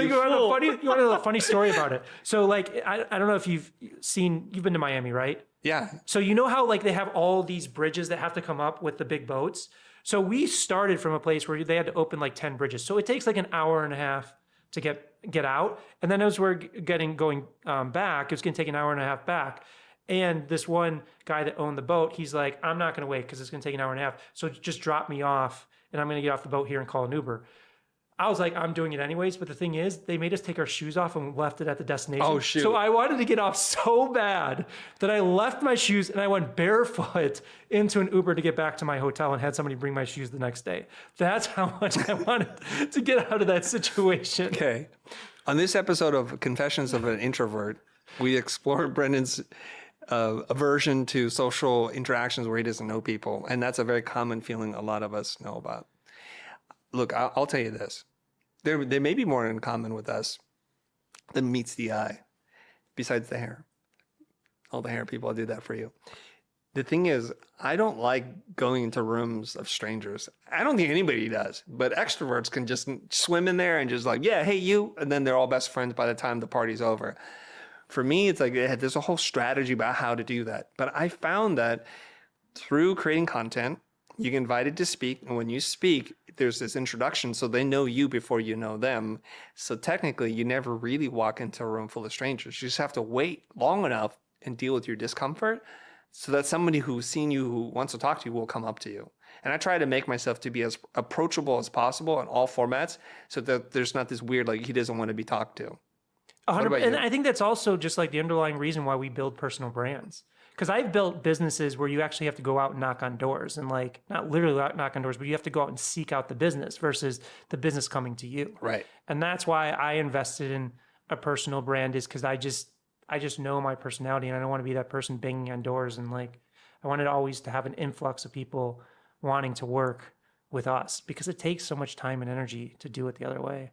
But you want to know the funny story about it? So like, I don't know if you've been to Miami, right? Yeah. So you know how like they have all these bridges that have to come up with the big boats? So we started from a place where they had to open like 10 bridges. So it takes like an hour and a half to get out. And then as we're going back, it's going to take an hour and a half back. And this one guy that owned the boat, he's like, I'm not going to wait because it's going to take an hour and a half. So just drop me off and I'm going to get off the boat here and call an Uber. I was like, I'm doing it anyways. But the thing is, they made us take our shoes off and left it at the destination. Oh, shoot. So I wanted to get off so bad that I left my shoes and I went barefoot into an Uber to get back to my hotel and had somebody bring my shoes the next day. That's how much I wanted to get out of that situation. Okay. On this episode of Confessions of an Introvert, we explored Brendan's aversion to social interactions where he doesn't know people. And that's a very common feeling a lot of us know about. Look, I'll tell you this. There may be more in common with us than meets the eye, besides the hair. All the hair people, I'll do that for you. The thing is, I don't like going into rooms of strangers. I don't think anybody does, but extroverts can just swim in there and just like, yeah, hey, you. And then they're all best friends by the time the party's over. For me, it's like there's a whole strategy about how to do that. But I found that through creating content, you get invited to speak. And when you speak, there's this introduction. So they know you before you know them. So technically, you never really walk into a room full of strangers. You just have to wait long enough and deal with your discomfort so that somebody who's seen you, who wants to talk to you, will come up to you. And I try to make myself to be as approachable as possible in all formats so that there's not this weird, like, he doesn't want to be talked to. 100%. And I think that's also just like the underlying reason why we build personal brands. Because I've built businesses where you actually have to go out and knock on doors and like, not literally knock on doors, but you have to go out and seek out the business versus the business coming to you. Right. And that's why I invested in a personal brand, is because I just know my personality and I don't want to be that person banging on doors. And like, I wanted always to have an influx of people wanting to work with us because it takes so much time and energy to do it the other way.